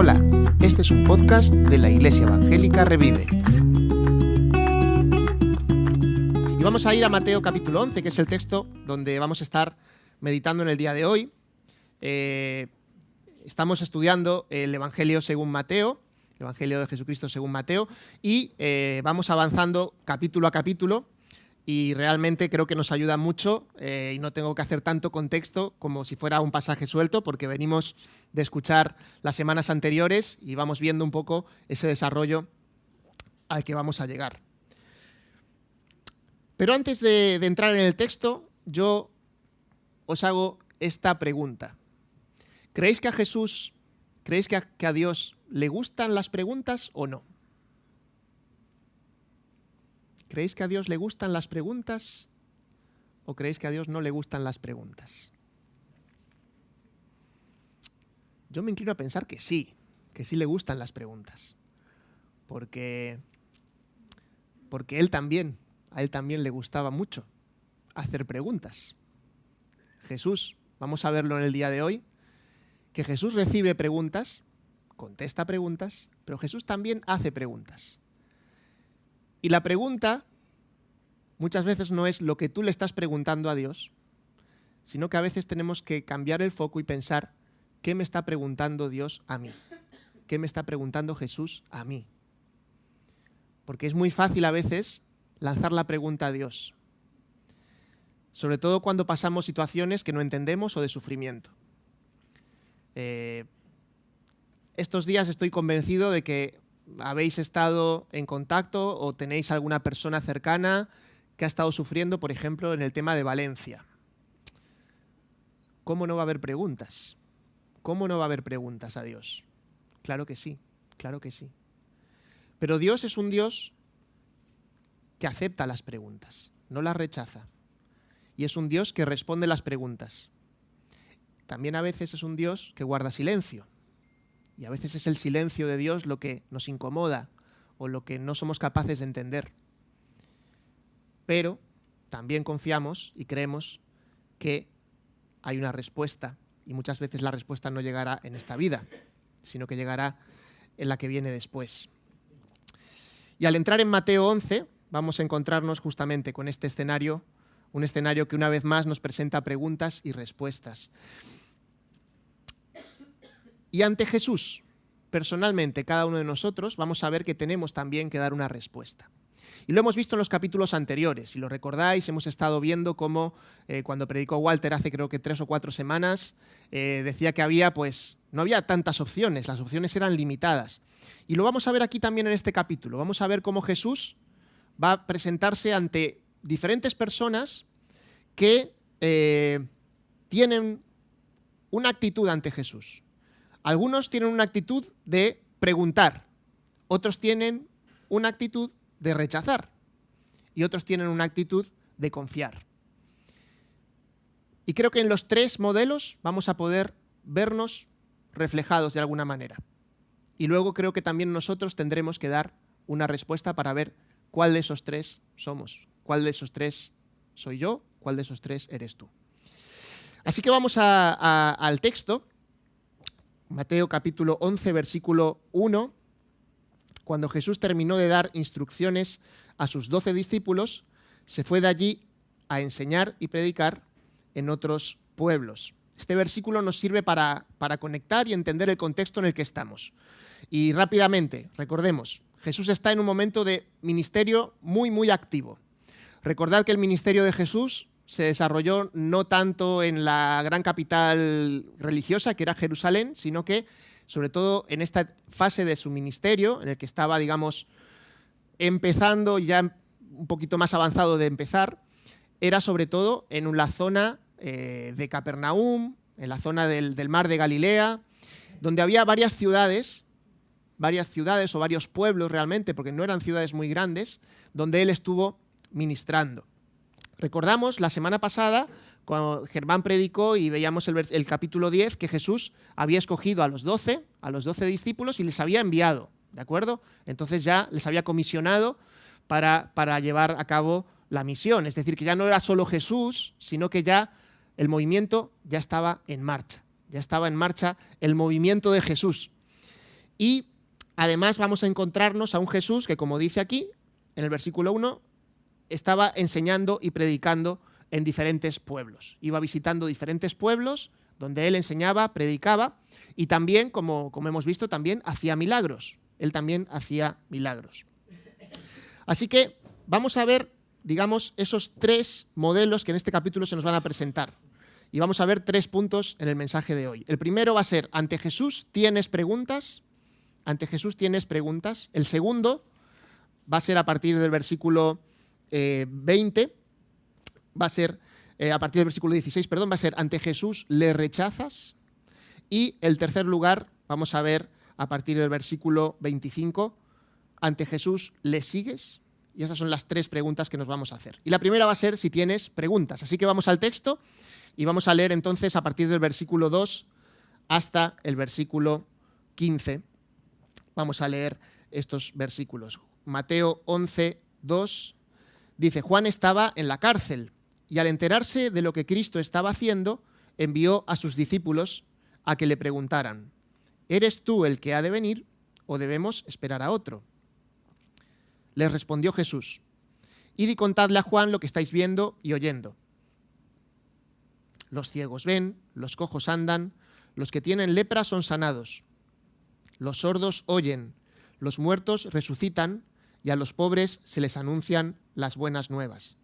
Hola, este es un podcast de la Iglesia Evangélica Revive. Y vamos a ir a Mateo capítulo 11, que es el texto donde vamos a estar meditando en el día de hoy. Estamos estudiando el Evangelio según Mateo, el Evangelio de Jesucristo según Mateo, y vamos avanzando capítulo a capítulo. Y realmente creo que nos ayuda mucho y no tengo que hacer tanto contexto como si fuera un pasaje suelto, porque venimos de escuchar las semanas anteriores y vamos viendo un poco ese desarrollo al que vamos a llegar. Pero antes de entrar en el texto, yo os hago esta pregunta. ¿Creéis que a Dios le gustan las preguntas o no? ¿Creéis que a Dios le gustan las preguntas o creéis que a Dios no le gustan las preguntas? Yo me inclino a pensar que sí le gustan las preguntas. Porque a él también le gustaba mucho hacer preguntas. Jesús, vamos a verlo en el día de hoy, que Jesús recibe preguntas, contesta preguntas, pero Jesús también hace preguntas. Y la pregunta muchas veces no es lo que tú le estás preguntando a Dios, sino que a veces tenemos que cambiar el foco y pensar, ¿qué me está preguntando Dios a mí? ¿Qué me está preguntando Jesús a mí? Porque es muy fácil a veces lanzar la pregunta a Dios, sobre todo cuando pasamos situaciones que no entendemos o de sufrimiento. Estos días estoy convencido de que habéis estado en contacto o tenéis alguna persona cercana que ha estado sufriendo, por ejemplo, en el tema de Valencia. ¿Cómo no va a haber preguntas? ¿Cómo no va a haber preguntas a Dios? Claro que sí, claro que sí. Pero Dios es un Dios que acepta las preguntas, no las rechaza. Y es un Dios que responde las preguntas. También a veces es un Dios que guarda silencio. Y a veces es el silencio de Dios lo que nos incomoda o lo que no somos capaces de entender. Pero también confiamos y creemos que hay una respuesta y muchas veces la respuesta no llegará en esta vida, sino que llegará en la que viene después. Y al entrar en Mateo 11 vamos a encontrarnos justamente con este escenario, un escenario que una vez más nos presenta preguntas y respuestas. Y ante Jesús, personalmente, cada uno de nosotros, vamos a ver que tenemos también que dar una respuesta. Y lo hemos visto en los capítulos anteriores. Si lo recordáis, hemos estado viendo cómo cuando predicó Walter hace creo que 3 o 4 semanas, decía que no había tantas opciones, las opciones eran limitadas. Y lo vamos a ver aquí también en este capítulo. Vamos a ver cómo Jesús va a presentarse ante diferentes personas que tienen una actitud ante Jesús. Algunos tienen una actitud de preguntar, otros tienen una actitud de rechazar y otros tienen una actitud de confiar. Y creo que en los tres modelos vamos a poder vernos reflejados de alguna manera. Y luego creo que también nosotros tendremos que dar una respuesta para ver cuál de esos tres somos, cuál de esos tres soy yo, cuál de esos tres eres tú. Así que vamos al texto. Mateo capítulo 11, versículo 1, cuando Jesús terminó de dar instrucciones a sus 12 discípulos, se fue de allí a enseñar y predicar en otros pueblos. Este versículo nos sirve para conectar y entender el contexto en el que estamos. Y rápidamente, recordemos, Jesús está en un momento de ministerio muy, muy activo. Recordad que el ministerio de Jesús se desarrolló no tanto en la gran capital religiosa, que era Jerusalén, sino que, sobre todo en esta fase de su ministerio, en el que estaba, digamos, empezando, ya un poquito más avanzado de empezar, era sobre todo en la zona de Capernaum, en la zona del mar de Galilea, donde había varias ciudades o varios pueblos realmente, porque no eran ciudades muy grandes, donde él estuvo ministrando. Recordamos la semana pasada, cuando Germán predicó y veíamos el capítulo 10, que Jesús había escogido a los 12 discípulos y les había enviado, ¿de acuerdo? Entonces ya les había comisionado para llevar a cabo la misión. Es decir, que ya no era solo Jesús, sino que ya el movimiento ya estaba en marcha. Ya estaba en marcha el movimiento de Jesús. Y además vamos a encontrarnos a un Jesús que, como dice aquí, en el versículo 1, estaba enseñando y predicando en diferentes pueblos. Iba visitando diferentes pueblos donde él enseñaba, predicaba y también, como hemos visto, también hacía milagros. Él también hacía milagros. Así que vamos a ver, digamos, esos 3 modelos que en este capítulo se nos van a presentar. Y vamos a ver 3 puntos en el mensaje de hoy. El primero va a ser, ¿ante Jesús tienes preguntas? ¿Ante Jesús tienes preguntas? El segundo va a ser a partir del versículo 20, va a ser, a partir del versículo 16, perdón, va a ser, ¿ante Jesús le rechazas? Y el tercer lugar, vamos a ver a partir del versículo 25, ¿ante Jesús le sigues? Y esas son las 3 preguntas que nos vamos a hacer. Y la primera va a ser si tienes preguntas. Así que vamos al texto y vamos a leer entonces a partir del versículo 2 hasta el versículo 15. Vamos a leer estos versículos. Mateo 11, 2 dice, Juan estaba en la cárcel y al enterarse de lo que Cristo estaba haciendo, envió a sus discípulos a que le preguntaran, ¿eres tú el que ha de venir o debemos esperar a otro? Les respondió Jesús, id y contadle a Juan lo que estáis viendo y oyendo. Los ciegos ven, los cojos andan, los que tienen lepra son sanados, los sordos oyen, los muertos resucitan y a los pobres se les anuncian las buenas nuevas.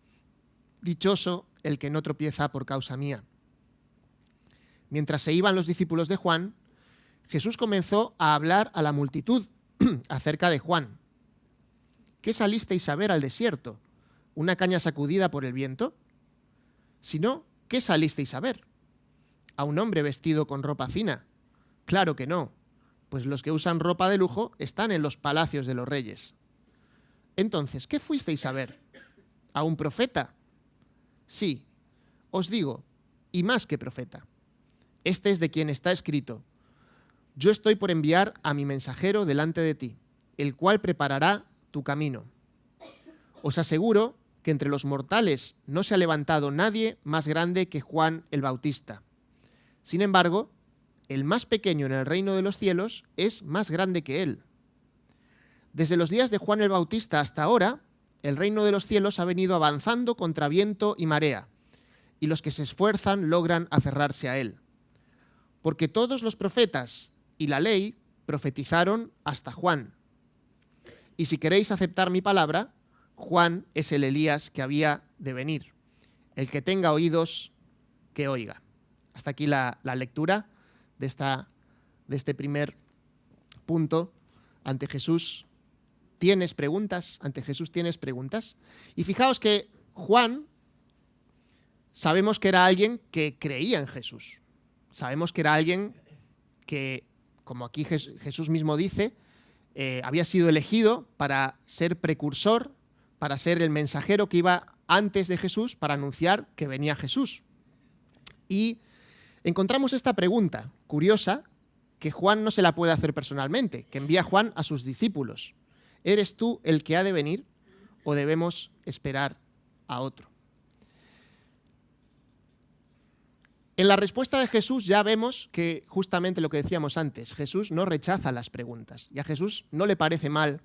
Dichoso el que no tropieza por causa mía. Mientras se iban los discípulos de Juan, Jesús comenzó a hablar a la multitud acerca de Juan. ¿Qué salisteis a ver al desierto? ¿Una caña sacudida por el viento? Si no, ¿qué salisteis a ver? ¿A un hombre vestido con ropa fina? Claro que no, pues los que usan ropa de lujo están en los palacios de los reyes. Entonces, ¿qué fuisteis a ver? ¿A un profeta? Sí, os digo, y más que profeta. Este es de quien está escrito, yo estoy por enviar a mi mensajero delante de ti, el cual preparará tu camino. Os aseguro que entre los mortales no se ha levantado nadie más grande que Juan el Bautista. Sin embargo, el más pequeño en el reino de los cielos es más grande que él. Desde los días de Juan el Bautista hasta ahora, el reino de los cielos ha venido avanzando contra viento y marea, y los que se esfuerzan logran aferrarse a él. Porque todos los profetas y la ley profetizaron hasta Juan. Y si queréis aceptar mi palabra, Juan es el Elías que había de venir. El que tenga oídos, que oiga. Hasta aquí la lectura de este primer punto. Ante Jesús, ¿tienes preguntas? Ante Jesús, ¿tienes preguntas? Y fijaos que Juan, sabemos que era alguien que creía en Jesús. Sabemos que era alguien que, como aquí Jesús mismo dice, había sido elegido para ser precursor, para ser el mensajero que iba antes de Jesús para anunciar que venía Jesús. Y encontramos esta pregunta curiosa que Juan no se la puede hacer personalmente, que envía Juan a sus discípulos. ¿Eres tú el que ha de venir o debemos esperar a otro? En la respuesta de Jesús ya vemos que justamente lo que decíamos antes, Jesús no rechaza las preguntas y a Jesús no le parece mal,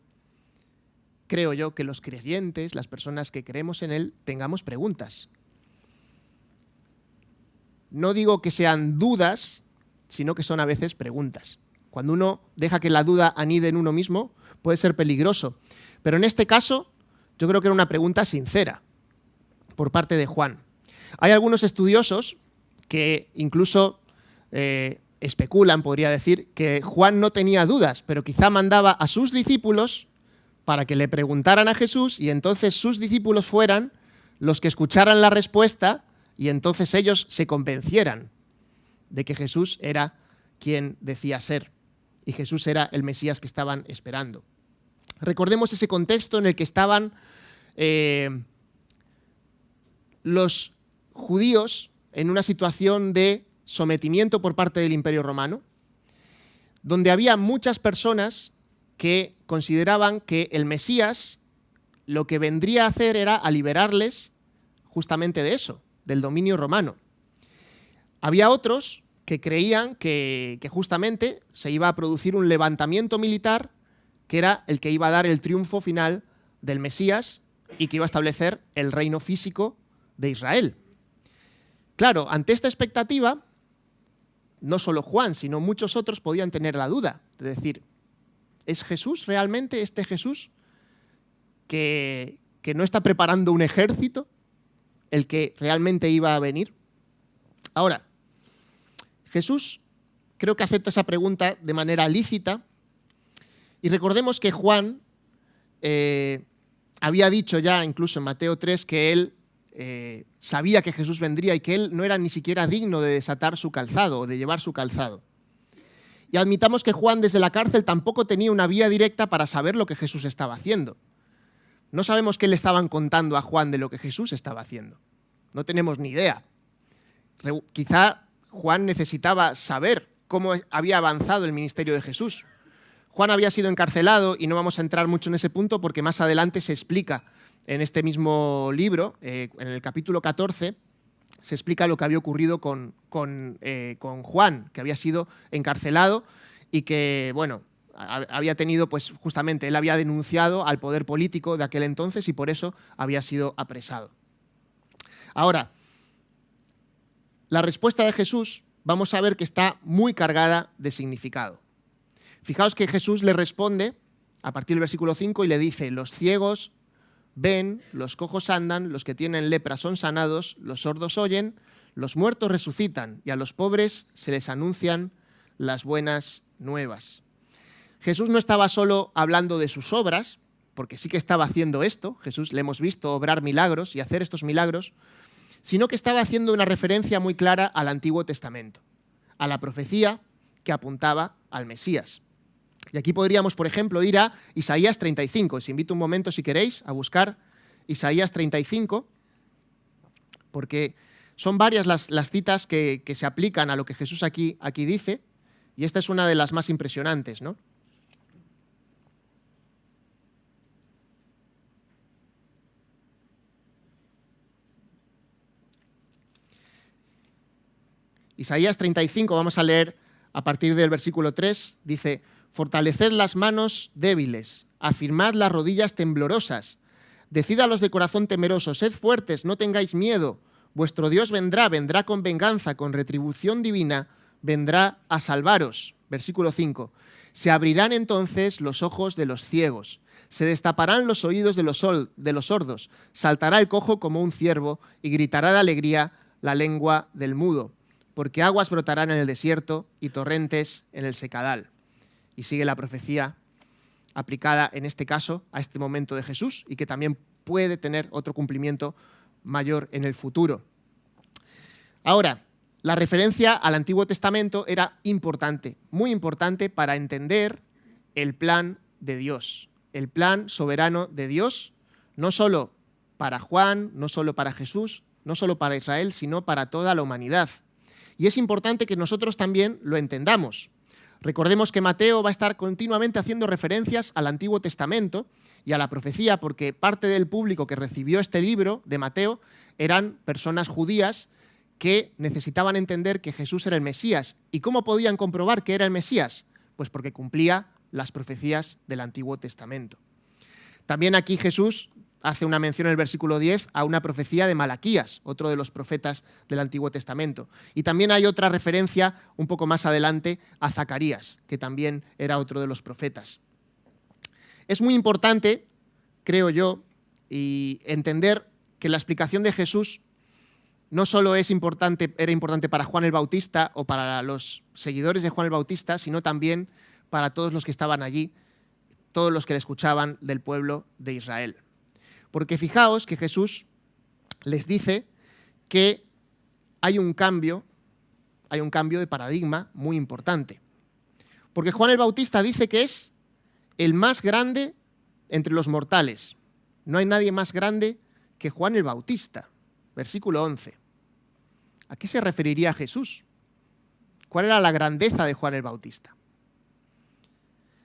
creo yo, que los creyentes, las personas que creemos en Él, tengamos preguntas. No digo que sean dudas, sino que son a veces preguntas. Cuando uno deja que la duda anide en uno mismo, puede ser peligroso. Pero en este caso, yo creo que era una pregunta sincera por parte de Juan. Hay algunos estudiosos que incluso especulan, podría decir, que Juan no tenía dudas, pero quizá mandaba a sus discípulos para que le preguntaran a Jesús y entonces sus discípulos fueran los que escucharan la respuesta y entonces ellos se convencieran de que Jesús era quien decía ser y Jesús era el Mesías que estaban esperando. Recordemos ese contexto en el que estaban los judíos en una situación de sometimiento por parte del Imperio Romano, donde había muchas personas que consideraban que el Mesías lo que vendría a hacer era a liberarles justamente de eso, del dominio romano. Había otros que creían que justamente se iba a producir un levantamiento militar que era el que iba a dar el triunfo final del Mesías y que iba a establecer el reino físico de Israel. Claro, ante esta expectativa, no solo Juan, sino muchos otros podían tener la duda de decir, ¿es Jesús realmente este Jesús que no está preparando un ejército el que realmente iba a venir? Ahora, Jesús creo que acepta esa pregunta de manera lícita y recordemos que Juan había dicho ya incluso en Mateo 3 que él sabía que Jesús vendría y que él no era ni siquiera digno de desatar su calzado o de llevar su calzado. Y admitamos que Juan desde la cárcel tampoco tenía una vía directa para saber lo que Jesús estaba haciendo. No sabemos qué le estaban contando a Juan de lo que Jesús estaba haciendo. No tenemos ni idea. Quizá Juan necesitaba saber cómo había avanzado el ministerio de Jesús. Juan había sido encarcelado y no vamos a entrar mucho en ese punto porque más adelante se explica en este mismo libro, en el capítulo 14, se explica lo que había ocurrido con Juan, que había sido encarcelado y que, bueno, había tenido, pues justamente, él había denunciado al poder político de aquel entonces y por eso había sido apresado. Ahora, la respuesta de Jesús vamos a ver que está muy cargada de significado. Fijaos que Jesús le responde a partir del versículo 5 y le dice, los ciegos ven, los cojos andan, los que tienen lepra son sanados, los sordos oyen, los muertos resucitan y a los pobres se les anuncian las buenas nuevas. Jesús no estaba solo hablando de sus obras, porque sí que estaba haciendo esto, Jesús le hemos visto obrar milagros y hacer estos milagros, sino que estaba haciendo una referencia muy clara al Antiguo Testamento, a la profecía que apuntaba al Mesías. Y aquí podríamos, por ejemplo, ir a Isaías 35. Os invito un momento, si queréis, a buscar Isaías 35, porque son varias las citas que se aplican a lo que Jesús aquí dice, y esta es una de las más impresionantes, ¿no? Isaías 35, vamos a leer a partir del versículo 3, dice, fortaleced las manos débiles, afirmad las rodillas temblorosas, decid a los de corazón temeroso, sed fuertes, no tengáis miedo, vuestro Dios vendrá con venganza, con retribución divina, vendrá a salvaros. Versículo 5, se abrirán entonces los ojos de los ciegos, se destaparán los oídos de los sordos, saltará el cojo como un ciervo y gritará de alegría la lengua del mudo. Porque aguas brotarán en el desierto y torrentes en el secadal. Y sigue la profecía aplicada en este caso a este momento de Jesús y que también puede tener otro cumplimiento mayor en el futuro. Ahora, la referencia al Antiguo Testamento era importante, muy importante para entender el plan de Dios, el plan soberano de Dios, no solo para Juan, no solo para Jesús, no solo para Israel, sino para toda la humanidad. Y es importante que nosotros también lo entendamos. Recordemos que Mateo va a estar continuamente haciendo referencias al Antiguo Testamento y a la profecía, porque parte del público que recibió este libro de Mateo eran personas judías que necesitaban entender que Jesús era el Mesías. ¿Y cómo podían comprobar que era el Mesías? Pues porque cumplía las profecías del Antiguo Testamento. También aquí Jesús hace una mención en el versículo 10 a una profecía de Malaquías, otro de los profetas del Antiguo Testamento. Y también hay otra referencia un poco más adelante a Zacarías, que también era otro de los profetas. Es muy importante, creo yo, y entender que la explicación de Jesús no solo era importante para Juan el Bautista o para los seguidores de Juan el Bautista, sino también para todos los que estaban allí, todos los que le escuchaban del pueblo de Israel. Porque fijaos que Jesús les dice que hay un cambio de paradigma muy importante. Porque Juan el Bautista dice que es el más grande entre los mortales. No hay nadie más grande que Juan el Bautista. Versículo 11. ¿A qué se referiría Jesús? ¿Cuál era la grandeza de Juan el Bautista?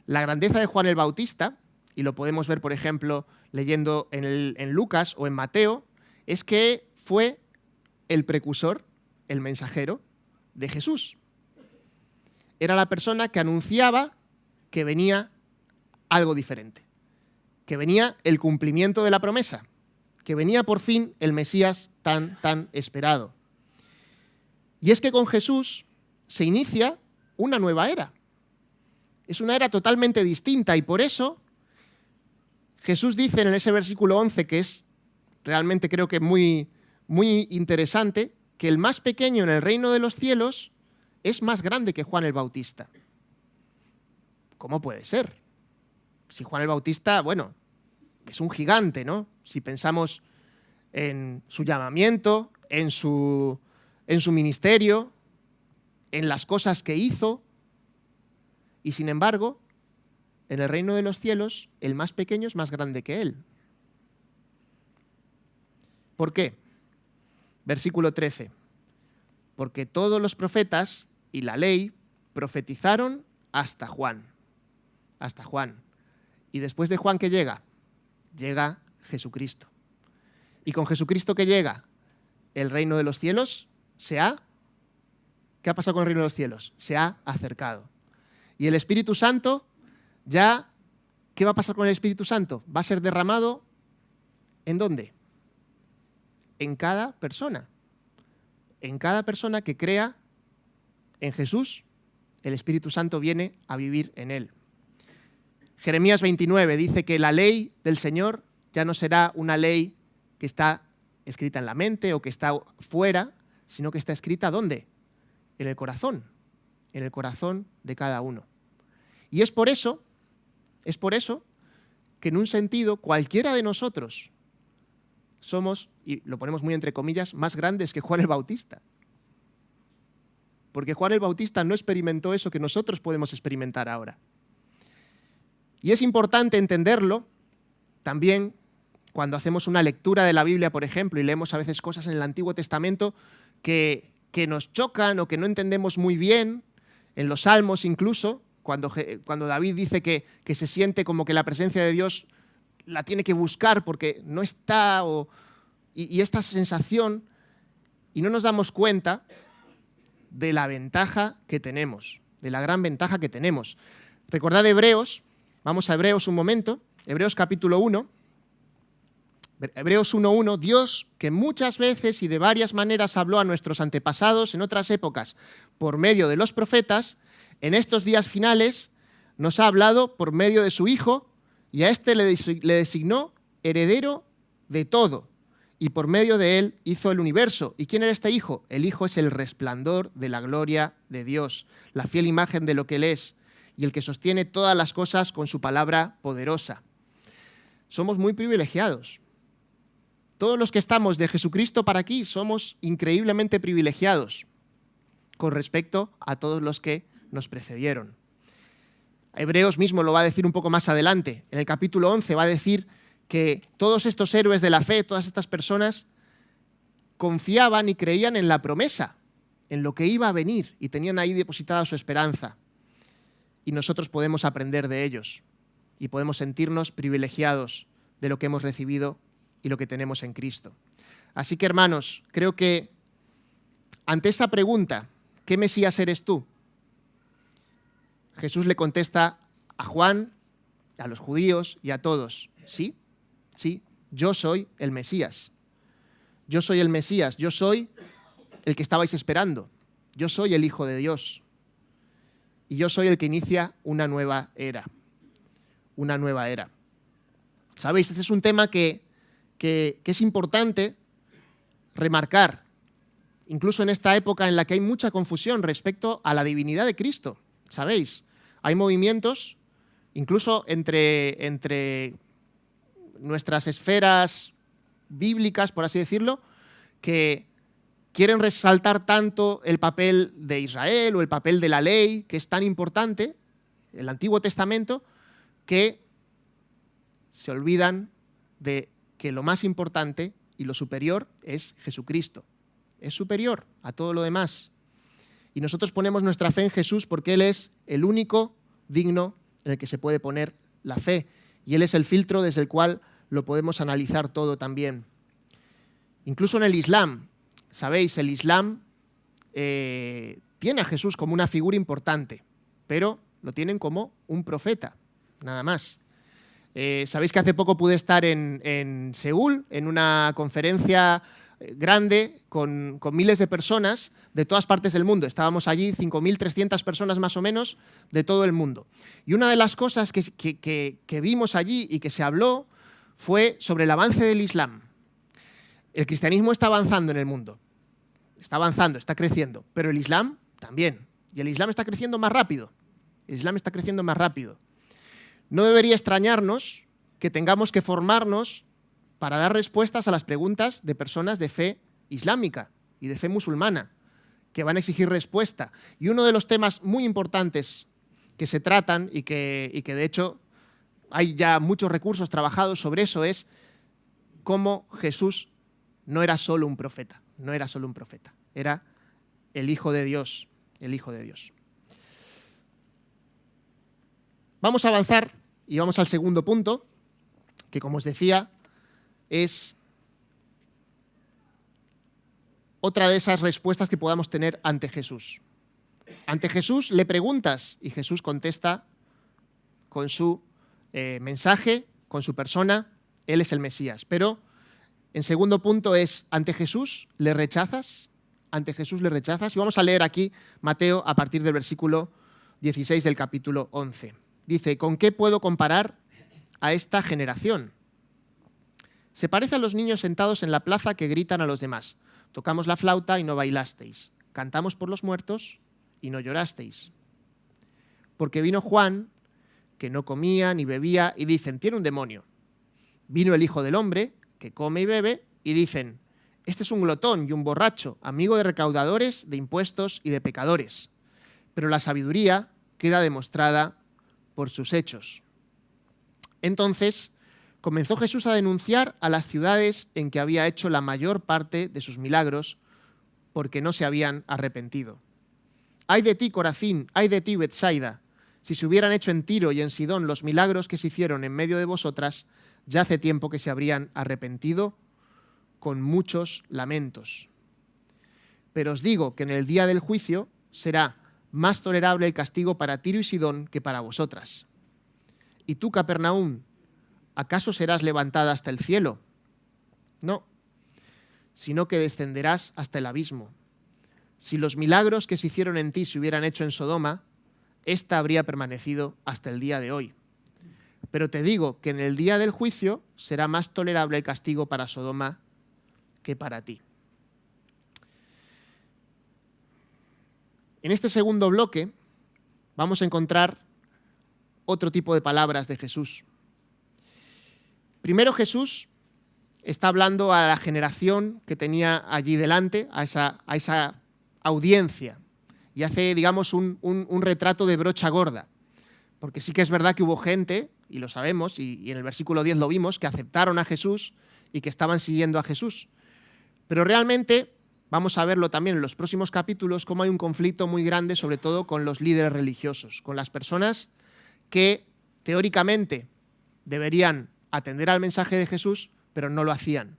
La grandeza de Juan el Bautista, y lo podemos ver, por ejemplo, leyendo en Lucas o en Mateo, es que fue el precursor, el mensajero de Jesús. era la persona que anunciaba que venía algo diferente, que venía el cumplimiento de la promesa, que venía por fin el Mesías tan esperado. Y es que con Jesús se inicia una nueva era. Es una era totalmente distinta y por eso Jesús dice en ese versículo 11, que es realmente creo que muy interesante, que el más pequeño en el reino de los cielos es más grande que Juan el Bautista. ¿Cómo puede ser? Si Juan el Bautista, bueno, es un gigante, ¿no? Si pensamos en su llamamiento, en su ministerio, en las cosas que hizo, y sin embargo, en el reino de los cielos, el más pequeño es más grande que él. ¿Por qué? Versículo 13. Porque todos los profetas y la ley profetizaron hasta Juan. Hasta Juan. Y después de Juan, ¿qué llega? Llega Jesucristo. Y con Jesucristo, ¿qué llega? El reino de los cielos ¿qué ha pasado con el reino de los cielos? Se ha acercado. Y el Espíritu Santo ya, ¿qué va a pasar con el Espíritu Santo? Va a ser derramado, ¿en dónde? En cada persona. En cada persona que crea en Jesús, el Espíritu Santo viene a vivir en él. Jeremías 29 dice que la ley del Señor ya no será una ley que está escrita en la mente o que está fuera, sino que está escrita ¿dónde? En el corazón de cada uno. Y es por eso que en un sentido cualquiera de nosotros somos, y lo ponemos muy entre comillas, más grandes que Juan el Bautista. Porque Juan el Bautista no experimentó eso que nosotros podemos experimentar ahora. Y es importante entenderlo también cuando hacemos una lectura de la Biblia, por ejemplo, y leemos a veces cosas en el Antiguo Testamento que nos chocan o que no entendemos muy bien, en los Salmos incluso, cuando David dice que se siente como que la presencia de Dios la tiene que buscar porque no está, y esta sensación, y no nos damos cuenta de la ventaja que tenemos, de la gran ventaja que tenemos. Recordad Hebreos, vamos a Hebreos un momento, Hebreos capítulo 1, Hebreos 1.1, Dios que muchas veces y de varias maneras habló a nuestros antepasados en otras épocas por medio de los profetas, en estos días finales nos ha hablado por medio de su Hijo y a este le designó heredero de todo y por medio de él hizo el universo. ¿Y quién era este Hijo? El Hijo es el resplandor de la gloria de Dios, la fiel imagen de lo que Él es y el que sostiene todas las cosas con su palabra poderosa. Somos muy privilegiados. Todos los que estamos de Jesucristo para aquí somos increíblemente privilegiados con respecto a todos los que nos precedieron. Hebreos mismo lo va a decir un poco más adelante. En el capítulo 11 va a decir que todos estos héroes de la fe, todas estas personas, confiaban y creían en la promesa, en lo que iba a venir, y tenían ahí depositada su esperanza. Y nosotros podemos aprender de ellos y podemos sentirnos privilegiados de lo que hemos recibido y lo que tenemos en Cristo. Así que, hermanos, creo que ante esta pregunta, ¿qué Mesías eres tú? Jesús le contesta a Juan, a los judíos y a todos, sí, yo soy el Mesías. Yo soy el Mesías, yo soy el que estabais esperando. Yo soy el Hijo de Dios. Y yo soy el que inicia una nueva era. Una nueva era. ¿Sabéis? Este es un tema que es importante remarcar, incluso en esta época en la que hay mucha confusión respecto a la divinidad de Cristo. ¿Sabéis? Hay movimientos, incluso entre nuestras esferas bíblicas, por así decirlo, que quieren resaltar tanto el papel de Israel o el papel de la ley, que es tan importante, el Antiguo Testamento, que se olvidan de que lo más importante y lo superior es Jesucristo. Es superior a todo lo demás. Y nosotros ponemos nuestra fe en Jesús porque Él es el único digno en el que se puede poner la fe. Y Él es el filtro desde el cual lo podemos analizar todo también. Incluso en el Islam, ¿sabéis? El Islam tiene a Jesús como una figura importante. pero lo tienen como un profeta, nada más. Sabéis que hace poco pude estar en Seúl, en una conferencia grande con miles de personas de todas partes del mundo. Estábamos allí 5.300 personas más o menos de todo el mundo. Y una de las cosas que vimos allí y que se habló fue sobre el avance del Islam. El cristianismo está avanzando en el mundo. Está avanzando, está creciendo. Pero el Islam también. Y el Islam está creciendo más rápido. El Islam está creciendo más rápido. No debería extrañarnos que tengamos que formarnos para dar respuestas a las preguntas de personas de fe islámica y de fe musulmana, que van a exigir respuesta. Y uno de los temas muy importantes que se tratan y que de hecho hay ya muchos recursos trabajados sobre eso es cómo Jesús no era solo un profeta, no era solo un profeta, era el Hijo de Dios, el Hijo de Dios. Vamos a avanzar y vamos al segundo punto, que como os decía, es otra de esas respuestas que podamos tener ante Jesús. Ante Jesús le preguntas y Jesús contesta con su mensaje, con su persona, Él es el Mesías. Pero en segundo punto es, ante Jesús le rechazas, ante Jesús le rechazas. Y vamos a leer aquí Mateo a partir del versículo 16 del capítulo 11. Dice, ¿con qué puedo comparar a esta generación? Se parece a los niños sentados en la plaza que gritan a los demás. Tocamos la flauta y no bailasteis. Cantamos por los muertos y no llorasteis. Porque vino Juan, que no comía ni bebía, y dicen, tiene un demonio. Vino el Hijo del Hombre, que come y bebe, y dicen, este es un glotón y un borracho, amigo de recaudadores de impuestos y de pecadores. Pero la sabiduría queda demostrada por sus hechos. Entonces comenzó Jesús a denunciar a las ciudades en que había hecho la mayor parte de sus milagros, porque no se habían arrepentido. ¡Ay de ti, Corazín! ¡Ay de ti, Betsaida! Si se hubieran hecho en Tiro y en Sidón los milagros que se hicieron en medio de vosotras, ya hace tiempo que se habrían arrepentido con muchos lamentos. Pero os digo que en el día del juicio será más tolerable el castigo para Tiro y Sidón que para vosotras. ¿Y tú, Capernaum, acaso serás levantada hasta el cielo? No, sino que descenderás hasta el abismo. Si los milagros que se hicieron en ti se hubieran hecho en Sodoma, ésta habría permanecido hasta el día de hoy. Pero te digo que en el día del juicio será más tolerable el castigo para Sodoma que para ti. En este segundo bloque vamos a encontrar otro tipo de palabras de Jesús. Primero Jesús está hablando a la generación que tenía allí delante, a esa audiencia, y hace, digamos, un retrato de brocha gorda. Porque sí que es verdad que hubo gente, y lo sabemos, y en el versículo 10 lo vimos, que aceptaron a Jesús y que estaban siguiendo a Jesús. Pero realmente, vamos a verlo también en los próximos capítulos, cómo hay un conflicto muy grande, sobre todo con los líderes religiosos, con las personas que teóricamente deberían atender al mensaje de Jesús, pero no lo hacían.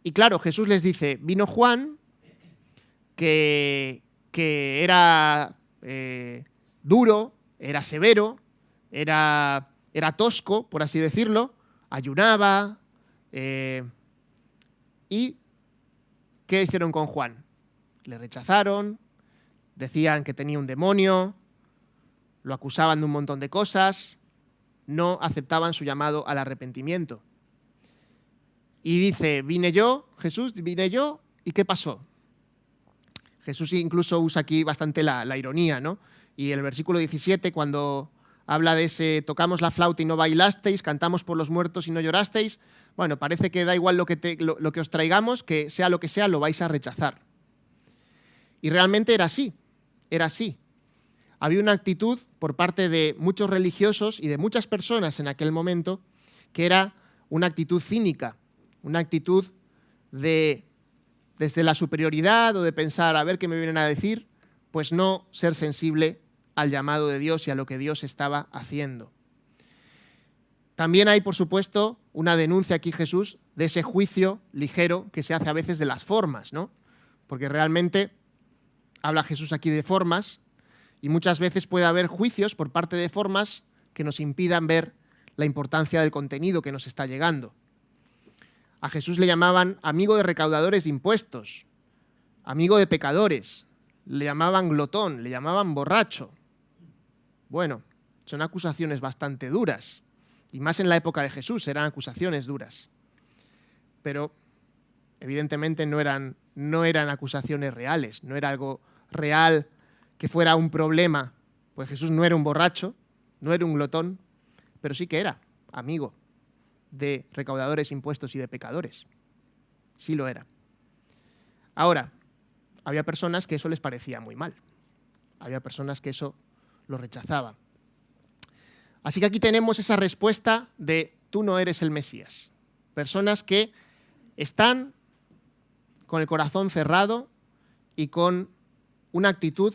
Y claro, Jesús les dice, vino Juan, que era duro, era severo, era tosco, por así decirlo, ayunaba. ¿Y qué hicieron con Juan? Le rechazaron, decían que tenía un demonio, lo acusaban de un montón de cosas, no aceptaban su llamado al arrepentimiento. Y dice, vine yo, Jesús, vine yo, ¿y qué pasó? Jesús incluso usa aquí bastante la ironía, ¿no? Y el versículo 17, cuando habla de ese, tocamos la flauta y no bailasteis, cantamos por los muertos y no llorasteis, bueno, parece que da igual lo que os traigamos, que sea lo que sea, lo vais a rechazar. Y realmente era así, era así. Había una actitud por parte de muchos religiosos y de muchas personas en aquel momento que era una actitud cínica, una actitud desde la superioridad o de pensar a ver qué me vienen a decir, pues no ser sensible al llamado de Dios y a lo que Dios estaba haciendo. También hay, por supuesto, una denuncia aquí, Jesús, de ese juicio ligero que se hace a veces de las formas, ¿no? Porque realmente habla Jesús aquí de formas Y muchas veces puede haber juicios por parte de formas que nos impidan ver la importancia del contenido que nos está llegando. A Jesús le llamaban amigo de recaudadores de impuestos, amigo de pecadores, le llamaban glotón, le llamaban borracho. Bueno, son acusaciones bastante duras, y más en la época de Jesús eran acusaciones duras. Pero evidentemente no eran acusaciones reales, no era algo real que fuera un problema, pues Jesús no era un borracho, no era un glotón, pero sí que era amigo de recaudadores de impuestos y de pecadores. Sí lo era. Ahora, había personas que eso les parecía muy mal. Había personas que eso lo rechazaban. Así que aquí tenemos esa respuesta de tú no eres el Mesías. Personas que están con el corazón cerrado y con una actitud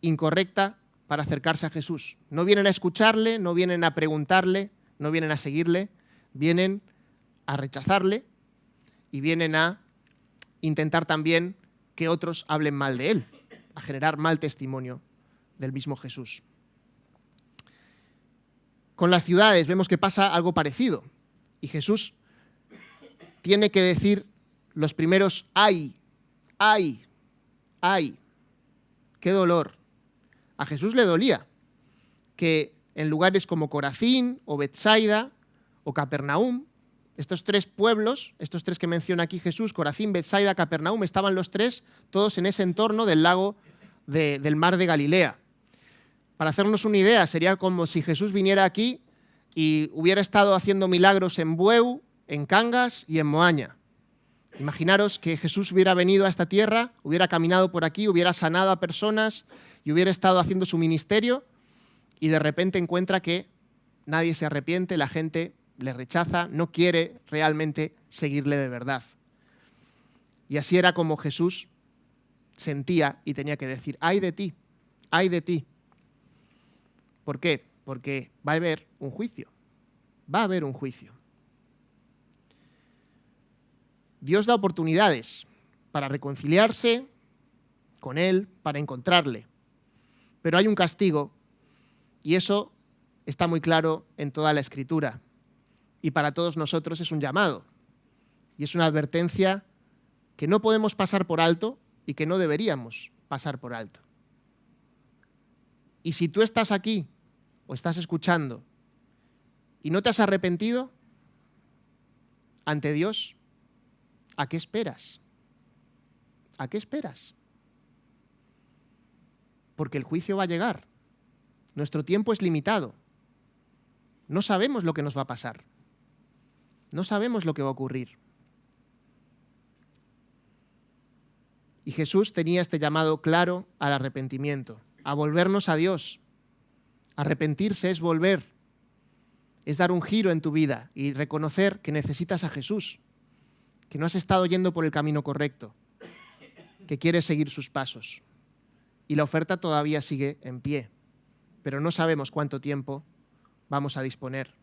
incorrecta para acercarse a Jesús. No vienen a escucharle, no vienen a preguntarle, no vienen a seguirle, vienen a rechazarle y vienen a intentar también que otros hablen mal de él, a generar mal testimonio del mismo Jesús. Con las ciudades vemos que pasa algo parecido y Jesús tiene que decir los primeros ay, ay, ay, qué dolor. A Jesús le dolía que en lugares como Corazín o Betsaida o Capernaum, estos tres pueblos, estos tres que menciona aquí Jesús, Corazín, Betsaida, Capernaum, estaban los tres todos en ese entorno del lago del mar de Galilea. Para hacernos una idea, sería como si Jesús viniera aquí y hubiera estado haciendo milagros en Bueu, en Cangas y en Moaña. Imaginaros que Jesús hubiera venido a esta tierra, hubiera caminado por aquí, hubiera sanado a personas y hubiera estado haciendo su ministerio y de repente encuentra que nadie se arrepiente, la gente le rechaza, no quiere realmente seguirle de verdad. Y así era como Jesús sentía y tenía que decir, ¡ay de ti! ¡Ay de ti! ¿Por qué? Porque va a haber un juicio. Va a haber un juicio. Dios da oportunidades para reconciliarse con Él, para encontrarle. Pero hay un castigo y eso está muy claro en toda la Escritura. Y para todos nosotros es un llamado. Y es una advertencia que no podemos pasar por alto y que no deberíamos pasar por alto. Y si tú estás aquí o estás escuchando y no te has arrepentido ante Dios, ¿a qué esperas? ¿A qué esperas? Porque el juicio va a llegar. Nuestro tiempo es limitado. No sabemos lo que nos va a pasar. No sabemos lo que va a ocurrir. Y Jesús tenía este llamado claro al arrepentimiento, a volvernos a Dios. Arrepentirse es volver, es dar un giro en tu vida y reconocer que necesitas a Jesús, que no has estado yendo por el camino correcto, que quieres seguir sus pasos. Y la oferta todavía sigue en pie, pero no sabemos cuánto tiempo vamos a disponer.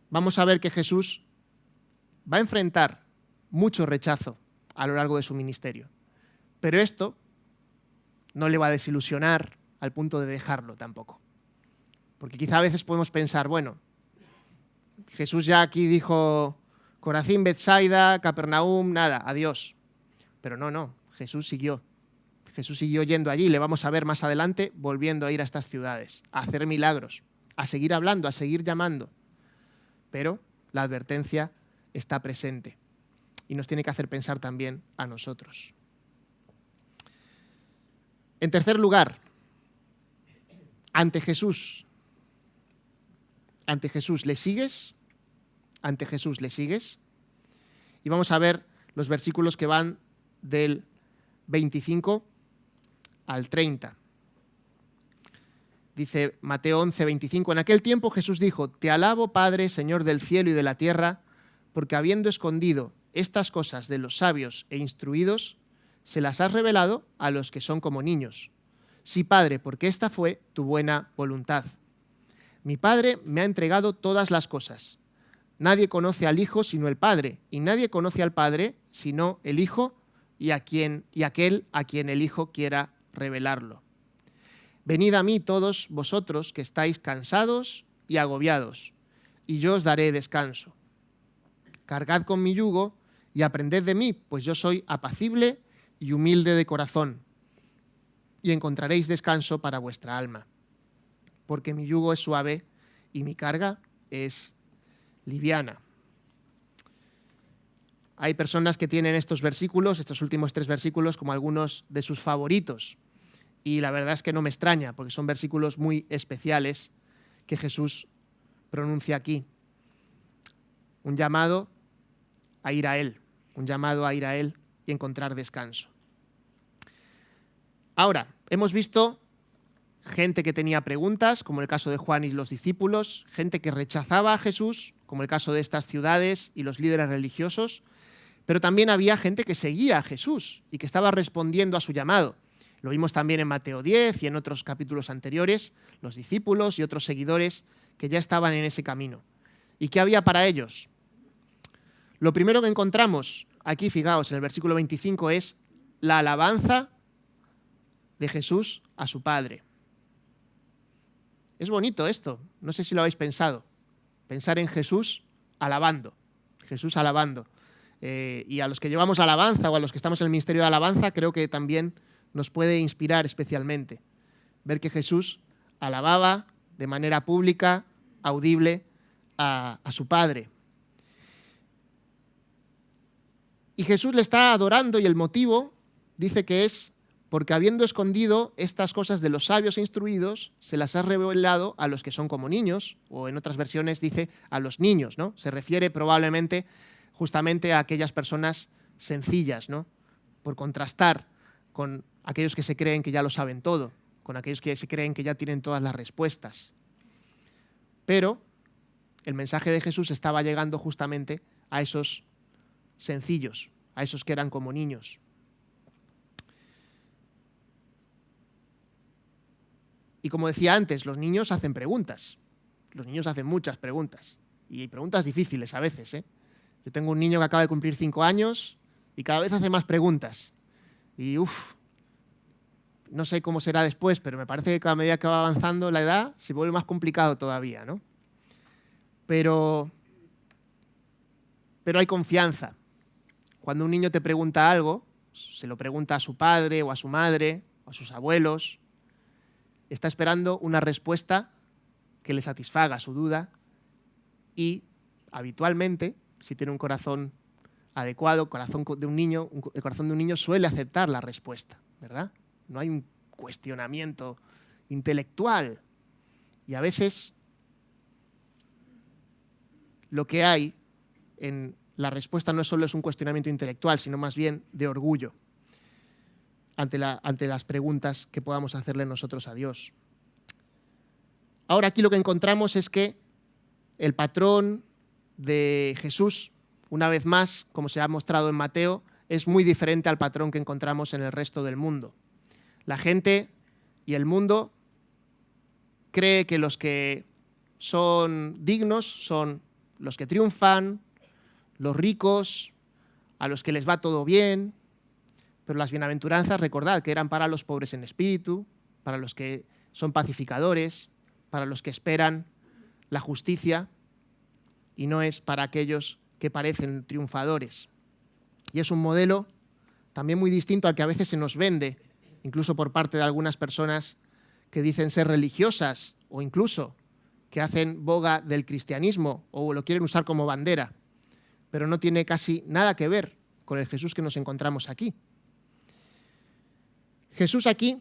Vamos a ver que Jesús va a enfrentar mucho rechazo a lo largo de su ministerio. Pero esto no le va a desilusionar al punto de dejarlo tampoco. Porque quizá a veces podemos pensar, bueno, Jesús ya aquí dijo Corazín, Betsaida, Capernaum, nada, adiós. Pero no, Jesús siguió yendo allí. Le vamos a ver más adelante volviendo a ir a estas ciudades, a hacer milagros, a seguir hablando, a seguir llamando. Pero la advertencia está presente y nos tiene que hacer pensar también a nosotros. En tercer lugar, ante Jesús, ¿le sigues? Ante Jesús, ¿le sigues? Y vamos a ver los versículos que van del 25 al 30. Dice Mateo 11, 25, en aquel tiempo Jesús dijo, te alabo, Padre, Señor del cielo y de la tierra, porque habiendo escondido estas cosas de los sabios e instruidos, se las has revelado a los que son como niños. Sí, Padre, porque esta fue tu buena voluntad. Mi Padre me ha entregado todas las cosas. Nadie conoce al Hijo sino el Padre, y nadie conoce al Padre sino el Hijo y aquel a quien el Hijo quiera revelarlo. Venid a mí todos vosotros que estáis cansados y agobiados, y yo os daré descanso. Cargad con mi yugo y aprended de mí, pues yo soy apacible y humilde de corazón, y encontraréis descanso para vuestra alma, porque mi yugo es suave y mi carga es liviana. Hay personas que tienen estos versículos, estos últimos 3 versículos, como algunos de sus favoritos. Y la verdad es que no me extraña, porque son versículos muy especiales que Jesús pronuncia aquí. Un llamado a ir a Él, un llamado a ir a Él y encontrar descanso. Ahora, hemos visto gente que tenía preguntas, como el caso de Juan y los discípulos, gente que rechazaba a Jesús, como el caso de estas ciudades y los líderes religiosos, pero también había gente que seguía a Jesús y que estaba respondiendo a su llamado. Lo vimos también en Mateo 10 y en otros capítulos anteriores, los discípulos y otros seguidores que ya estaban en ese camino. ¿Y qué había para ellos? Lo primero que encontramos aquí, fijaos, en el versículo 25, es la alabanza de Jesús a su Padre. Es bonito esto, no sé si lo habéis pensado, pensar en Jesús alabando, Jesús alabando. Y a los que llevamos alabanza o a los que estamos en el ministerio de alabanza, creo que también nos puede inspirar especialmente ver que Jesús alababa de manera pública, audible, a su Padre. Y Jesús le está adorando y el motivo dice que es porque habiendo escondido estas cosas de los sabios e instruidos, se las ha revelado a los que son como niños, o en otras versiones dice a los niños, ¿no? Se refiere probablemente justamente a aquellas personas sencillas, ¿no? Por contrastar con aquellos que se creen que ya lo saben todo, con aquellos que se creen que ya tienen todas las respuestas. Pero el mensaje de Jesús estaba llegando justamente a esos sencillos, a esos que eran como niños. Y como decía antes, los niños hacen preguntas. Los niños hacen muchas preguntas. Y preguntas difíciles a veces, ¿eh? Yo tengo un niño que acaba de cumplir 5 años y cada vez hace más preguntas. Y no sé cómo será después, pero me parece que a medida que va avanzando la edad se vuelve más complicado todavía, ¿no? Pero hay confianza. Cuando un niño te pregunta algo, se lo pregunta a su padre o a su madre o a sus abuelos, está esperando una respuesta que le satisfaga su duda y habitualmente, si tiene un corazón adecuado, el corazón de un niño suele aceptar la respuesta, ¿verdad? No hay un cuestionamiento intelectual. Y a veces lo que hay en la respuesta no solo es un cuestionamiento intelectual, sino más bien de orgullo ante las preguntas que podamos hacerle nosotros a Dios. Ahora aquí lo que encontramos es que el patrón de Jesús, una vez más, como se ha mostrado en Mateo, es muy diferente al patrón que encontramos en el resto del mundo. La gente y el mundo cree que los que son dignos son los que triunfan, los ricos, a los que les va todo bien, pero las bienaventuranzas, recordad que eran para los pobres en espíritu, para los que son pacificadores, para los que esperan la justicia, y no es para aquellos que parecen triunfadores. Y es un modelo también muy distinto al que a veces se nos vende, incluso por parte de algunas personas que dicen ser religiosas o incluso que hacen boga del cristianismo o lo quieren usar como bandera, pero no tiene casi nada que ver con el Jesús que nos encontramos aquí. Jesús aquí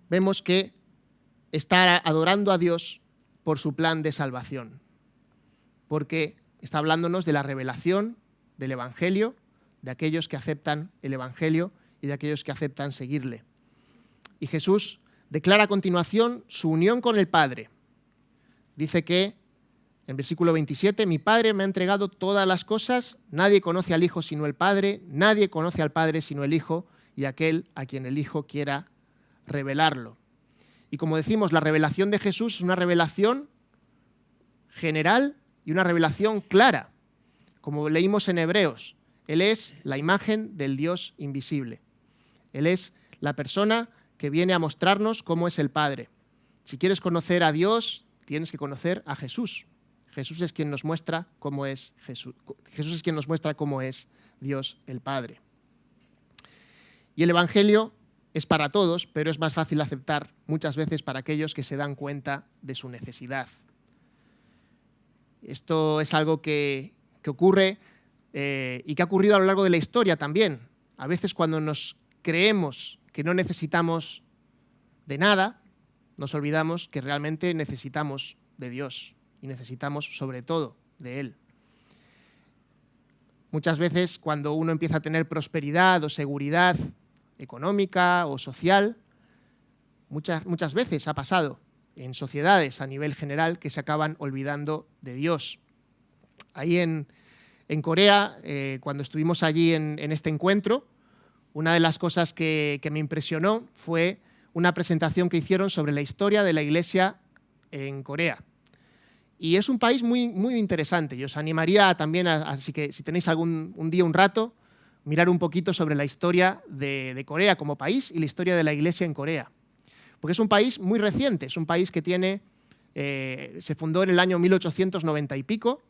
vemos que está adorando a Dios por su plan de salvación, porque está hablándonos de la revelación del Evangelio, de aquellos que aceptan el Evangelio y de aquellos que aceptan seguirle. Y Jesús declara a continuación su unión con el Padre. Dice que, en versículo 27, mi Padre me ha entregado todas las cosas, nadie conoce al Hijo sino el Padre, nadie conoce al Padre sino el Hijo y aquel a quien el Hijo quiera revelarlo. Y como decimos, la revelación de Jesús es una revelación general y una revelación clara, como leímos en Hebreos. Él es la imagen del Dios invisible. Él es la persona que viene a mostrarnos cómo es el Padre. Si quieres conocer a Dios, tienes que conocer a Jesús. Jesús es quien nos muestra cómo es Jesús. Jesús es quien nos muestra cómo es Dios el Padre. Y el Evangelio es para todos, pero es más fácil aceptar muchas veces para aquellos que se dan cuenta de su necesidad. Esto es algo que ocurre y que ha ocurrido a lo largo de la historia también. A veces cuando nos creemos que no necesitamos de nada, nos olvidamos que realmente necesitamos de Dios y necesitamos sobre todo de Él. Muchas veces cuando uno empieza a tener prosperidad o seguridad económica o social, muchas veces ha pasado en sociedades a nivel general que se acaban olvidando de Dios. Ahí en Corea, cuando estuvimos allí en este encuentro, una de las cosas que me impresionó fue una presentación que hicieron sobre la historia de la Iglesia en Corea. Y es un país muy, muy interesante. Y os animaría también, así que si tenéis un día, un rato, mirar un poquito sobre la historia de Corea como país y la historia de la Iglesia en Corea. Porque es un país muy reciente, es un país que se fundó en el año 1890 y pico,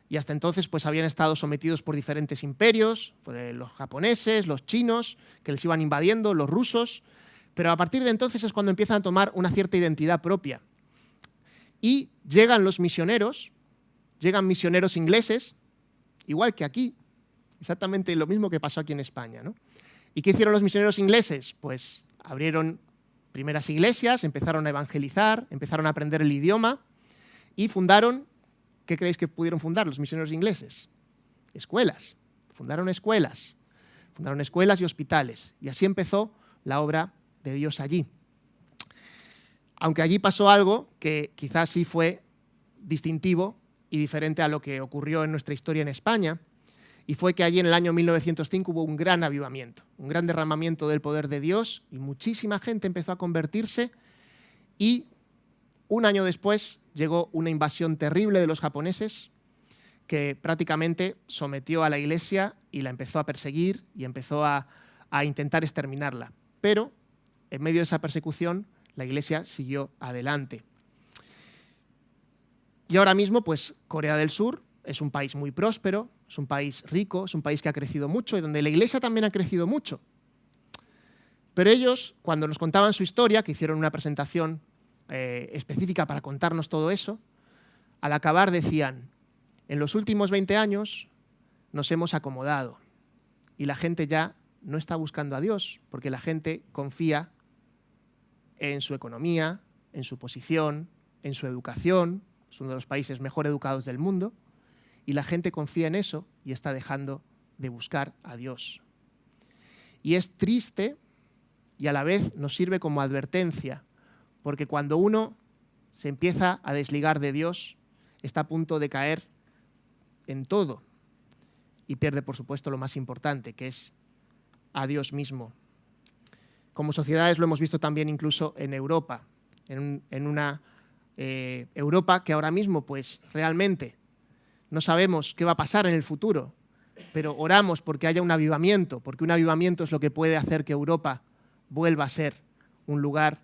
y hasta entonces pues habían estado sometidos por diferentes imperios, por los japoneses, los chinos, que les iban invadiendo, los rusos, pero a partir de entonces es cuando empiezan a tomar una cierta identidad propia. Y llegan misioneros ingleses, igual que aquí, exactamente lo mismo que pasó aquí en España, ¿no? ¿Y qué hicieron los misioneros ingleses? Pues abrieron primeras iglesias, empezaron a evangelizar, empezaron a aprender el idioma y fundaron, ¿qué creéis que pudieron fundar los misioneros ingleses? Escuelas. Fundaron escuelas y hospitales. Y así empezó la obra de Dios allí. Aunque allí pasó algo que quizás sí fue distintivo y diferente a lo que ocurrió en nuestra historia en España, y fue que allí en el año 1905 hubo un gran avivamiento, un gran derramamiento del poder de Dios y muchísima gente empezó a convertirse y un año después llegó una invasión terrible de los japoneses que prácticamente sometió a la Iglesia y la empezó a perseguir y empezó a intentar exterminarla. Pero en medio de esa persecución la Iglesia siguió adelante. Y ahora mismo, pues, Corea del Sur es un país muy próspero, es un país rico, es un país que ha crecido mucho y donde la Iglesia también ha crecido mucho. Pero ellos, cuando nos contaban su historia, que hicieron una presentación específica para contarnos todo eso, al acabar decían, en los últimos 20 años nos hemos acomodado y la gente ya no está buscando a Dios porque la gente confía en su economía, en su posición, en su educación, es uno de los países mejor educados del mundo, y la gente confía en eso y está dejando de buscar a Dios. Y es triste y a la vez nos sirve como advertencia, porque cuando uno se empieza a desligar de Dios, está a punto de caer en todo y pierde, por supuesto, lo más importante, que es a Dios mismo. Como sociedades lo hemos visto también incluso en Europa, en una Europa que ahora mismo pues realmente no sabemos qué va a pasar en el futuro, pero oramos porque haya un avivamiento, porque un avivamiento es lo que puede hacer que Europa vuelva a ser un lugar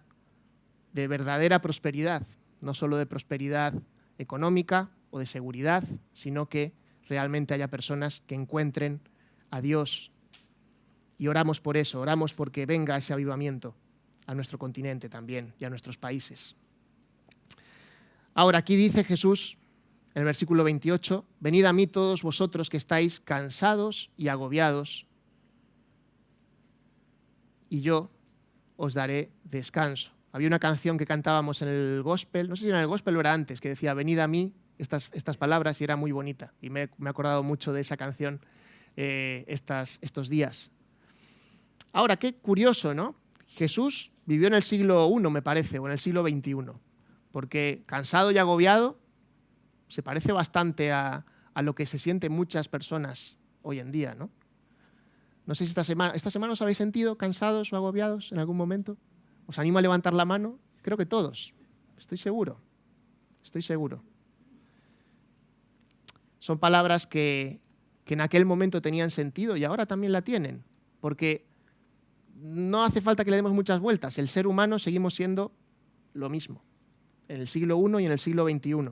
de verdadera prosperidad, no solo de prosperidad económica o de seguridad, sino que realmente haya personas que encuentren a Dios. Y oramos por eso, oramos porque venga ese avivamiento a nuestro continente también y a nuestros países. Ahora, aquí dice Jesús, en el versículo 28, venid a mí todos vosotros que estáis cansados y agobiados, y yo os daré descanso. Había una canción que cantábamos en el gospel, no sé si era en el gospel o era antes, que decía, venid a mí, estas palabras, y era muy bonita. Y me he acordado mucho de esa canción estos días. Ahora, qué curioso, ¿no? Jesús vivió en el siglo I, me parece, o en el siglo XXI, porque cansado y agobiado se parece bastante a lo que se sienten muchas personas hoy en día, ¿no? No sé si esta semana os habéis sentido cansados o agobiados en algún momento. Os animo a levantar la mano. Creo que todos. Estoy seguro. Son palabras que en aquel momento tenían sentido y ahora también la tienen, porque no hace falta que le demos muchas vueltas. El ser humano seguimos siendo lo mismo, en el siglo I y en el siglo XXI.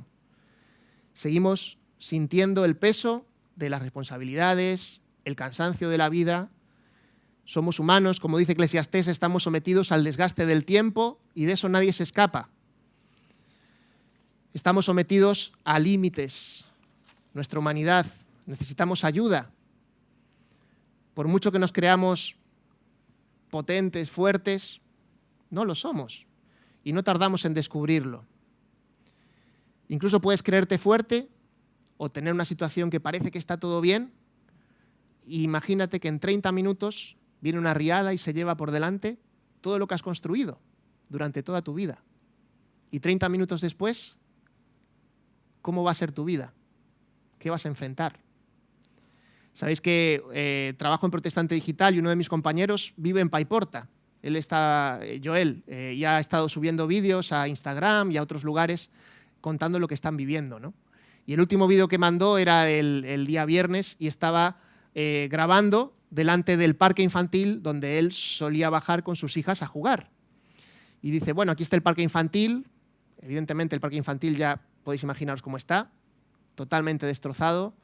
Seguimos sintiendo el peso de las responsabilidades, el cansancio de la vida. Somos humanos, como dice Eclesiastés, estamos sometidos al desgaste del tiempo y de eso nadie se escapa. Estamos sometidos a límites. Nuestra humanidad, necesitamos ayuda. Por mucho que nos creamos potentes, fuertes, no lo somos y no tardamos en descubrirlo. Incluso puedes creerte fuerte o tener una situación que parece que está todo bien y imagínate que en 30 minutos viene una riada y se lleva por delante todo lo que has construido durante toda tu vida. Y 30 minutos después, ¿cómo va a ser tu vida? ¿Qué vas a enfrentar? Sabéis que trabajo en Protestante Digital y uno de mis compañeros vive en Paiporta. Él está, Joel, ya ha estado subiendo vídeos a Instagram y a otros lugares contando lo que están viviendo, ¿no? Y el último vídeo que mandó era el día viernes y estaba grabando delante del parque infantil donde él solía bajar con sus hijas a jugar. Y dice, bueno, aquí está el parque infantil. Evidentemente el parque infantil ya podéis imaginaros cómo está, totalmente destrozado,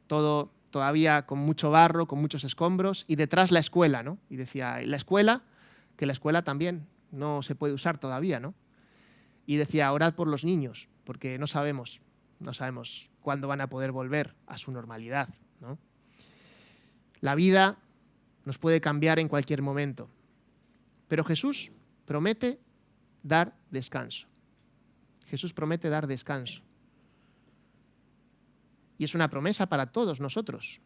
todo todavía con mucho barro, con muchos escombros, y detrás la escuela, ¿no? Y decía, la escuela, que la escuela también no se puede usar todavía, ¿no? Y decía, orad por los niños, porque no sabemos cuándo van a poder volver a su normalidad, ¿no? La vida nos puede cambiar en cualquier momento, pero Jesús promete dar descanso. Jesús promete dar descanso. Y es una promesa para todos nosotros.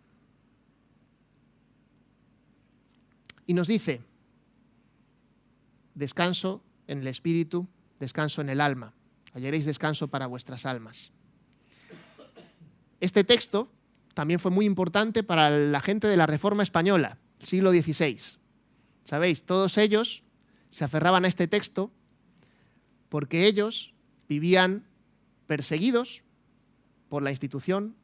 Y nos dice, descanso en el espíritu, descanso en el alma. Hallaréis descanso para vuestras almas. Este texto también fue muy importante para la gente de la Reforma Española, siglo XVI. Sabéis, todos ellos se aferraban a este texto porque ellos vivían perseguidos por la institución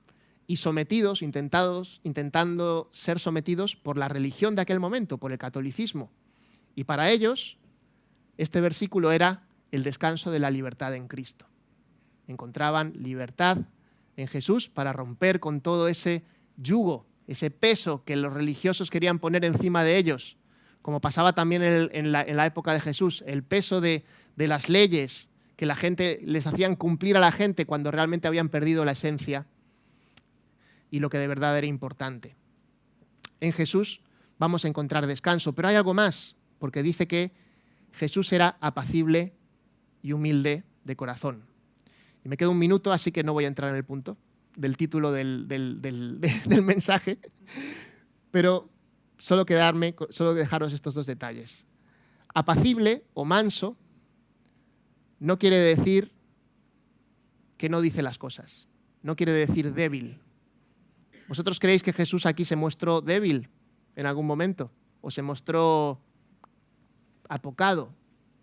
y sometidos, intentando ser sometidos por la religión de aquel momento, por el catolicismo. Y para ellos, este versículo era el descanso de la libertad en Cristo. Encontraban libertad en Jesús para romper con todo ese yugo, ese peso que los religiosos querían poner encima de ellos, como pasaba también en la época de Jesús, el peso de las leyes que la gente les hacían cumplir a la gente cuando realmente habían perdido la esencia y lo que de verdad era importante. En Jesús vamos a encontrar descanso, pero hay algo más, porque dice que Jesús era apacible y humilde de corazón. Y me queda un minuto, así que no voy a entrar en el punto del título del mensaje, pero solo dejaros estos dos detalles. Apacible o manso no quiere decir que no dice las cosas, no quiere decir débil. ¿Vosotros creéis que Jesús aquí se mostró débil en algún momento? ¿O se mostró apocado?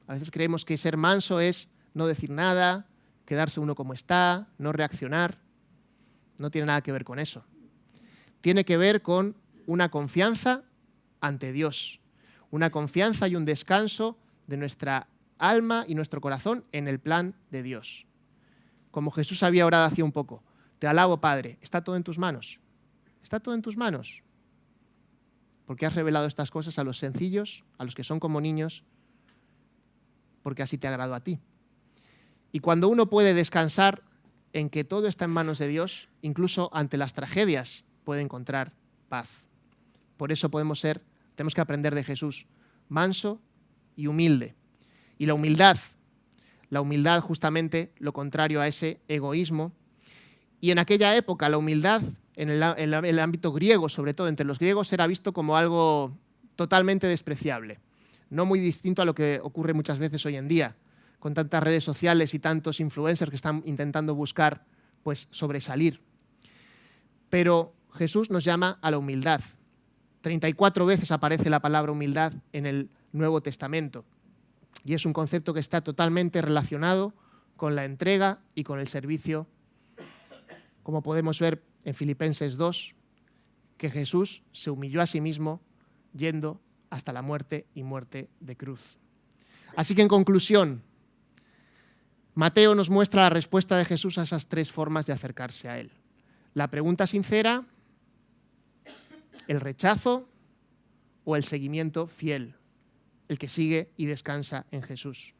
A veces creemos que ser manso es no decir nada, quedarse uno como está, no reaccionar. No tiene nada que ver con eso. Tiene que ver con una confianza ante Dios, una confianza y un descanso de nuestra alma y nuestro corazón en el plan de Dios. Como Jesús había orado hace un poco, te alabo, Padre, está todo en tus manos. Está todo en tus manos. Porque has revelado estas cosas a los sencillos, a los que son como niños, porque así te agrado a ti. Y cuando uno puede descansar en que todo está en manos de Dios, incluso ante las tragedias puede encontrar paz. Por eso tenemos que aprender de Jesús, manso y humilde. Y la humildad justamente lo contrario a ese egoísmo. Y en aquella época la humildad, en el ámbito griego, sobre todo entre los griegos, era visto como algo totalmente despreciable. No muy distinto a lo que ocurre muchas veces hoy en día, con tantas redes sociales y tantos influencers que están intentando buscar, pues, sobresalir. Pero Jesús nos llama a la humildad. 34 veces aparece la palabra humildad en el Nuevo Testamento. Y es un concepto que está totalmente relacionado con la entrega y con el servicio como podemos ver en Filipenses 2, que Jesús se humilló a sí mismo yendo hasta la muerte y muerte de cruz. Así que en conclusión, Mateo nos muestra la respuesta de Jesús a esas tres formas de acercarse a Él. La pregunta sincera, el rechazo o el seguimiento fiel, el que sigue y descansa en Jesús.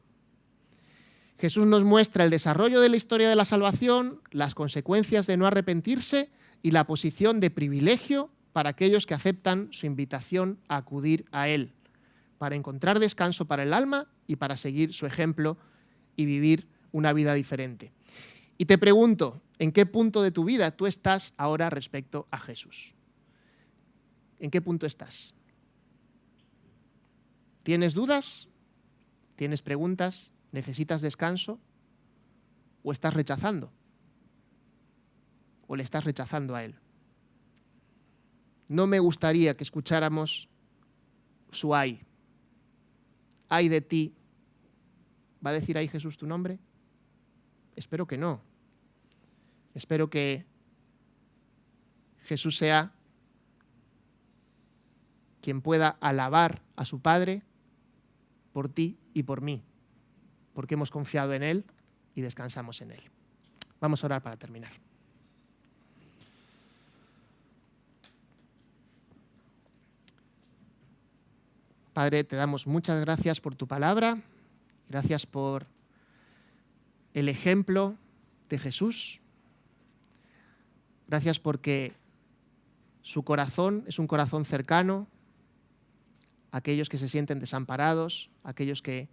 Jesús nos muestra el desarrollo de la historia de la salvación, las consecuencias de no arrepentirse y la posición de privilegio para aquellos que aceptan su invitación a acudir a Él, para encontrar descanso para el alma y para seguir su ejemplo y vivir una vida diferente. Y te pregunto, ¿en qué punto de tu vida tú estás ahora respecto a Jesús? ¿En qué punto estás? ¿Tienes dudas? ¿Tienes preguntas? ¿Necesitas descanso? ¿O estás rechazando? ¿O le estás rechazando a Él? No me gustaría que escucháramos su ay. Ay de ti. ¿Va a decir ahí Jesús tu nombre? Espero que no. Espero que Jesús sea quien pueda alabar a su Padre por ti y por mí, porque hemos confiado en Él y descansamos en Él. Vamos a orar para terminar. Padre, te damos muchas gracias por tu palabra, gracias por el ejemplo de Jesús, gracias porque su corazón es un corazón cercano a aquellos que se sienten desamparados, a aquellos que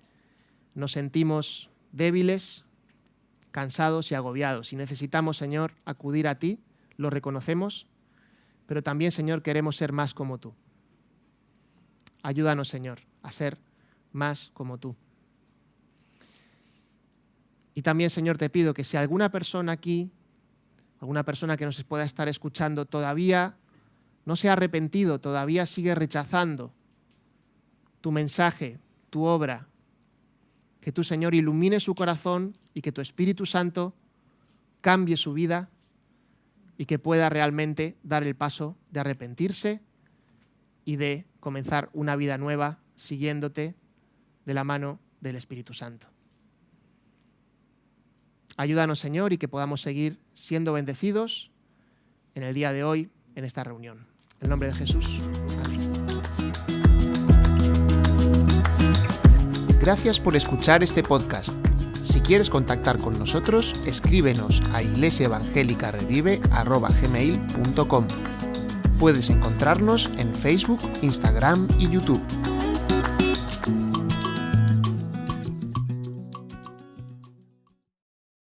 nos sentimos débiles, cansados y agobiados. Y necesitamos, Señor, acudir a ti, lo reconocemos, pero también, Señor, queremos ser más como tú. Ayúdanos, Señor, a ser más como tú. Y también, Señor, te pido que si alguna persona aquí, alguna persona que nos pueda estar escuchando todavía no se ha arrepentido, todavía sigue rechazando tu mensaje, tu obra, que tú, Señor, ilumine su corazón y que tu Espíritu Santo cambie su vida y que pueda realmente dar el paso de arrepentirse y de comenzar una vida nueva siguiéndote de la mano del Espíritu Santo. Ayúdanos, Señor, y que podamos seguir siendo bendecidos en el día de hoy, en esta reunión. En el nombre de Jesús. Amén. Gracias por escuchar este podcast. Si quieres contactar con nosotros, escríbenos a iglesiaevangelicarevive@gmail.com. Puedes encontrarnos en Facebook, Instagram y YouTube.